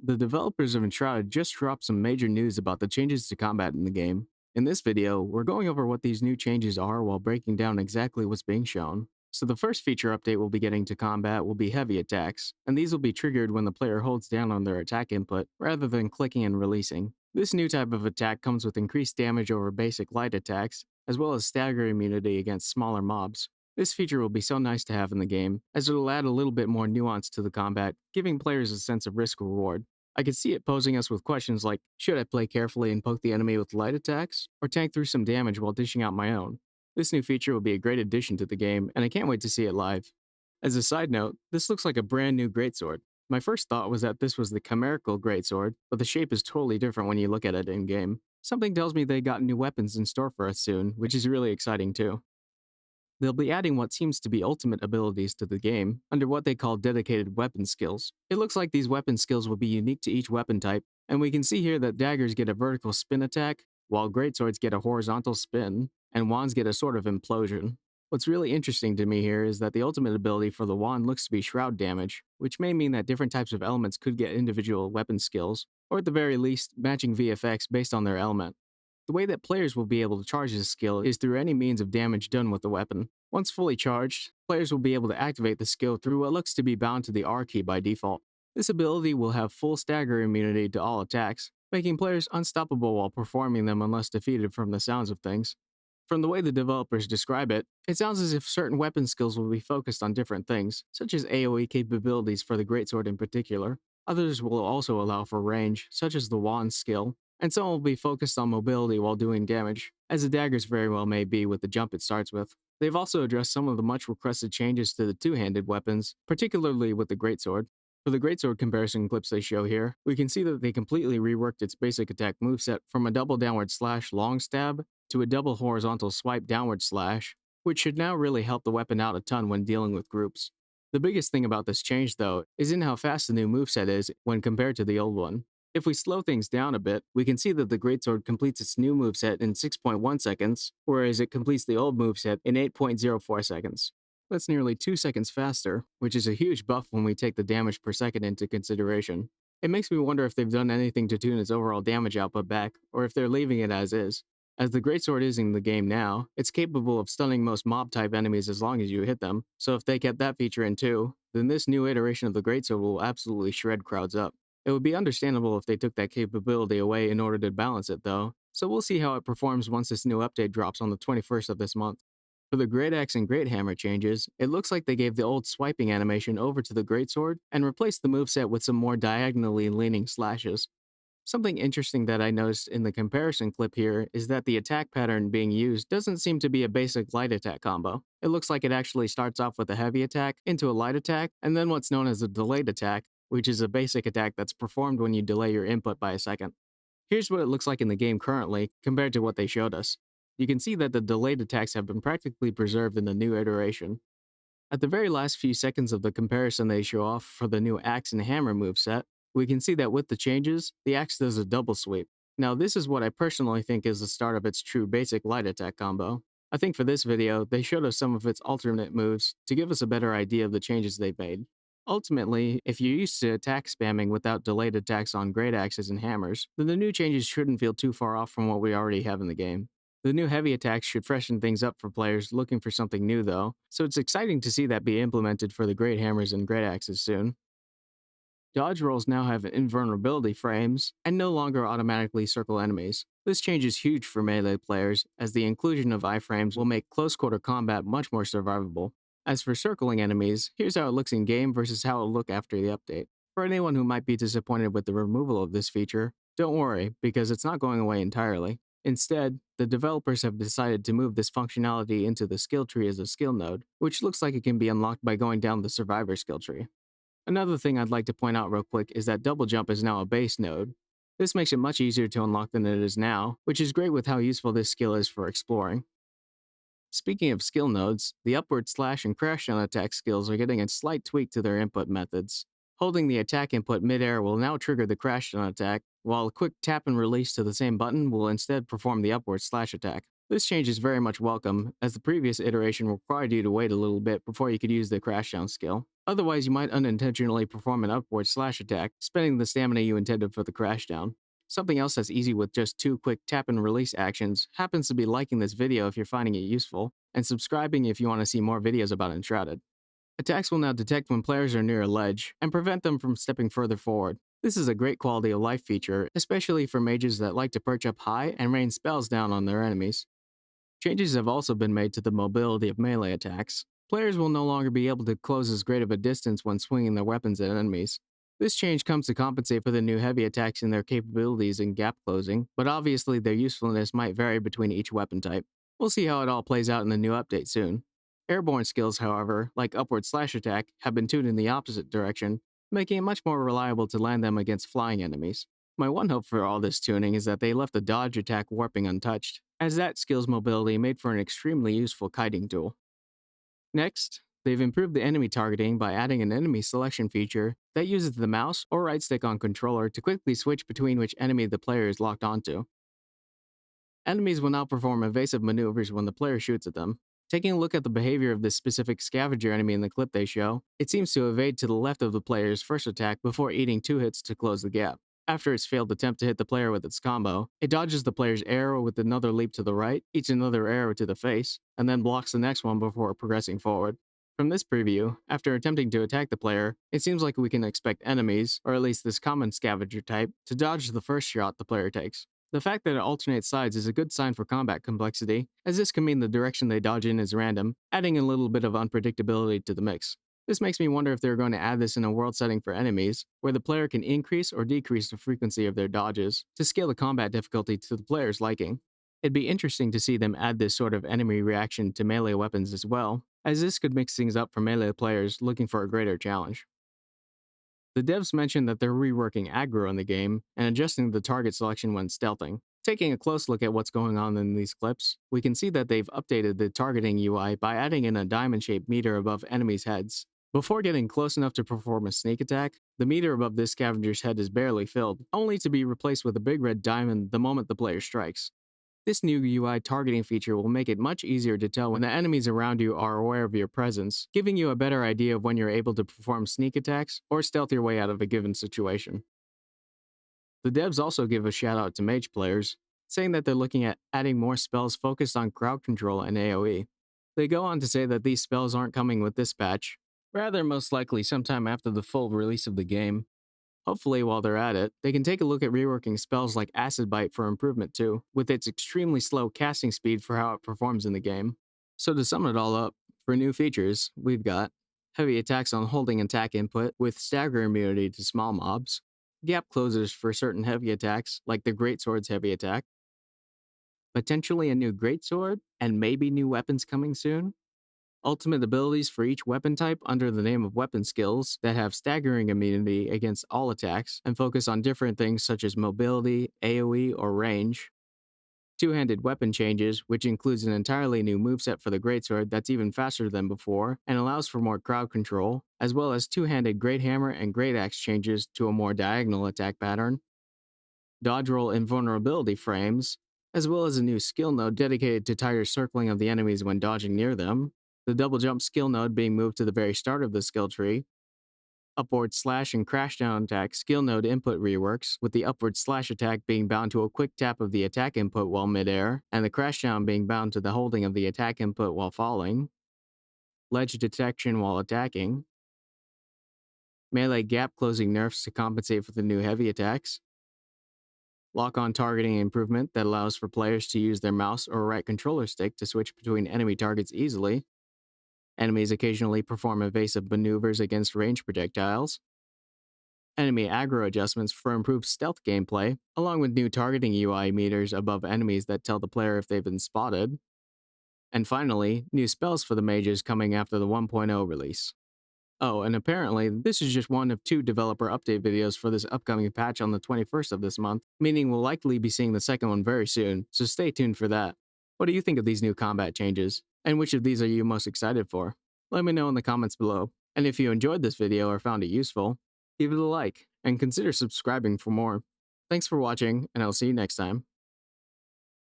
The developers of Enshrouded just dropped some major news about the changes to combat in the game. In this video, we're going over what these new changes are while breaking down exactly what's being shown. So the first feature update we'll be getting to combat will be heavy attacks, and these will be triggered when the player holds down on their attack input rather than clicking and releasing. This new type of attack comes with increased damage over basic light attacks, as well as stagger immunity against smaller mobs. This feature will be so nice to have in the game, as it'll add a little bit more nuance to the combat, giving players a sense of risk reward. I could see it posing us with questions like, should I play carefully and poke the enemy with light attacks, or tank through some damage while dishing out my own? This new feature will be a great addition to the game, and I can't wait to see it live. As a side note, this looks like a brand new Greatsword. My first thought was that this was the chimerical Greatsword, but the shape is totally different when you look at it in game. Something tells me they got new weapons in store for us soon, which is really exciting too. They'll be adding what seems to be ultimate abilities to the game, under what they call dedicated weapon skills. It looks like these weapon skills will be unique to each weapon type, and we can see here that daggers get a vertical spin attack, while greatswords get a horizontal spin, and wands get a sort of implosion. What's really interesting to me here is that the ultimate ability for the wand looks to be shroud damage, which may mean that different types of elements could get individual weapon skills, or at the very least, matching VFX based on their element. The way that players will be able to charge this skill is through any means of damage done with the weapon. Once fully charged, players will be able to activate the skill through what looks to be bound to the R key by default. This ability will have full stagger immunity to all attacks, making players unstoppable while performing them unless defeated from the sounds of things. From the way the developers describe it, it sounds as if certain weapon skills will be focused on different things, such as AoE capabilities for the Greatsword in particular. Others will also allow for range, such as the wand skill, and some will be focused on mobility while doing damage, as the daggers very well may be with the jump it starts with. They've also addressed some of the much requested changes to the two-handed weapons, particularly with the Greatsword. For the Greatsword comparison clips they show here, we can see that they completely reworked its basic attack moveset from a double downward slash long stab to a double horizontal swipe downward slash, which should now really help the weapon out a ton when dealing with groups. The biggest thing about this change, though, is in how fast the new moveset is when compared to the old one. If we slow things down a bit, we can see that the Greatsword completes its new moveset in 6.1 seconds, whereas it completes the old moveset in 8.04 seconds. That's nearly 2 seconds faster, which is a huge buff when we take the damage per second into consideration. It makes me wonder if they've done anything to tune its overall damage output back, or if they're leaving it as is. As the Greatsword is in the game now, it's capable of stunning most mob-type enemies as long as you hit them, so if they kept that feature in too, then this new iteration of the Greatsword will absolutely shred crowds up. It would be understandable if they took that capability away in order to balance it, though, so we'll see how it performs once this new update drops on the 21st of this month. For the Greataxe and Greathammer changes, it looks like they gave the old swiping animation over to the Greatsword and replaced the moveset with some more diagonally leaning slashes. Something interesting that I noticed in the comparison clip here is that the attack pattern being used doesn't seem to be a basic light attack combo. It looks like it actually starts off with a heavy attack into a light attack, and then what's known as a delayed attack, which is a basic attack that's performed when you delay your input by a second. Here's what it looks like in the game currently, compared to what they showed us. You can see that the delayed attacks have been practically preserved in the new iteration. At the very last few seconds of the comparison they show off for the new axe and hammer moveset, we can see that with the changes, the axe does a double sweep. Now this is what I personally think is the start of its true basic light attack combo. I think for this video, they showed us some of its alternate moves to give us a better idea of the changes they've made. Ultimately, if you're used to attack spamming without delayed attacks on great axes and hammers, then the new changes shouldn't feel too far off from what we already have in the game. The new heavy attacks should freshen things up for players looking for something new though, so it's exciting to see that be implemented for the great hammers and great axes soon. Dodge rolls now have invulnerability frames and no longer automatically circle enemies. This change is huge for melee players, as the inclusion of iframes will make close quarter combat much more survivable. As for circling enemies, here's how it looks in game versus how it'll look after the update. For anyone who might be disappointed with the removal of this feature, don't worry, because it's not going away entirely. Instead, the developers have decided to move this functionality into the skill tree as a skill node, which looks like it can be unlocked by going down the survivor skill tree. Another thing I'd like to point out real quick is that double jump is now a base node. This makes it much easier to unlock than it is now, which is great with how useful this skill is for exploring. Speaking of skill nodes, the upward slash and crash down attack skills are getting a slight tweak to their input methods. Holding the attack input midair will now trigger the crash down attack, while a quick tap and release to the same button will instead perform the upward slash attack. This change is very much welcome, as the previous iteration required you to wait a little bit before you could use the crashdown skill. Otherwise, you might unintentionally perform an upward slash attack, spending the stamina you intended for the crashdown. Something else that's easy with just 2 quick tap and release actions happens to be liking this video if you're finding it useful, and subscribing if you want to see more videos about Enshrouded. Attacks will now detect when players are near a ledge, and prevent them from stepping further forward. This is a great quality of life feature, especially for mages that like to perch up high and rain spells down on their enemies. Changes have also been made to the mobility of melee attacks. Players will no longer be able to close as great of a distance when swinging their weapons at enemies. This change comes to compensate for the new heavy attacks and their capabilities in gap closing, but obviously their usefulness might vary between each weapon type. We'll see how it all plays out in the new update soon. Airborne skills, however, like upward slash attack, have been tuned in the opposite direction, making it much more reliable to land them against flying enemies. My one hope for all this tuning is that they left the dodge attack warping untouched, as that skill's mobility made for an extremely useful kiting tool. Next, they've improved the enemy targeting by adding an enemy selection feature that uses the mouse or right stick on controller to quickly switch between which enemy the player is locked onto. Enemies will now perform evasive maneuvers when the player shoots at them. Taking a look at the behavior of this specific scavenger enemy in the clip they show, it seems to evade to the left of the player's first attack before eating 2 hits to close the gap. After its failed attempt to hit the player with its combo, it dodges the player's arrow with another leap to the right, eats another arrow to the face, and then blocks the next one before progressing forward. From this preview, after attempting to attack the player, it seems like we can expect enemies, or at least this common scavenger type, to dodge the first shot the player takes. The fact that it alternates sides is a good sign for combat complexity, as this can mean the direction they dodge in is random, adding a little bit of unpredictability to the mix. This makes me wonder if they're going to add this in a world setting for enemies, where the player can increase or decrease the frequency of their dodges to scale the combat difficulty to the player's liking. It'd be interesting to see them add this sort of enemy reaction to melee weapons as well, as this could mix things up for melee players looking for a greater challenge. The devs mentioned that they're reworking Aggro in the game and adjusting the target selection when stealthing. Taking a close look at what's going on in these clips, we can see that they've updated the targeting UI by adding in a diamond-shaped meter above enemies' heads. Before getting close enough to perform a sneak attack, the meter above this scavenger's head is barely filled, only to be replaced with a big red diamond the moment the player strikes. This new UI targeting feature will make it much easier to tell when the enemies around you are aware of your presence, giving you a better idea of when you're able to perform sneak attacks or stealth your way out of a given situation. The devs also give a shout out to mage players, saying that they're looking at adding more spells focused on crowd control and AoE. They go on to say that these spells aren't coming with this patch, rather most likely sometime after the full release of the game. Hopefully, while they're at it, they can take a look at reworking spells like Acid Bite for improvement too, with its extremely slow casting speed for how it performs in the game. So to sum it all up, for new features, we've got heavy attacks on holding attack input with stagger immunity to small mobs, gap closers for certain heavy attacks like the Greatsword's heavy attack, potentially a new Greatsword, and maybe new weapons coming soon, ultimate abilities for each weapon type under the name of weapon skills that have staggering immunity against all attacks and focus on different things such as mobility, AoE, or range. Two-handed weapon changes, which includes an entirely new moveset for the Greatsword that's even faster than before and allows for more crowd control, as well as two-handed Great Hammer and Greataxe changes to a more diagonal attack pattern. Dodge roll invulnerability frames, as well as a new skill node dedicated to tighter circling of the enemies when dodging near them, the double jump skill node being moved to the very start of the skill tree, upward slash and crashdown attack skill node input reworks, with the upward slash attack being bound to a quick tap of the attack input while midair, and the crashdown being bound to the holding of the attack input while falling, ledge detection while attacking, melee gap closing nerfs to compensate for the new heavy attacks, lock-on targeting improvement that allows for players to use their mouse or right controller stick to switch between enemy targets easily. Enemies occasionally perform evasive maneuvers against ranged projectiles. Enemy aggro adjustments for improved stealth gameplay, along with new targeting UI meters above enemies that tell the player if they've been spotted. And finally, new spells for the mages coming after the 1.0 release. Oh, and apparently, this is just one of 2 developer update videos for this upcoming patch on the 21st of this month, meaning we'll likely be seeing the second one very soon, so stay tuned for that. What do you think of these new combat changes? And which of these are you most excited for? Let me know in the comments below. And if you enjoyed this video or found it useful, give it a like, and consider subscribing for more. Thanks for watching, and I'll see you next time.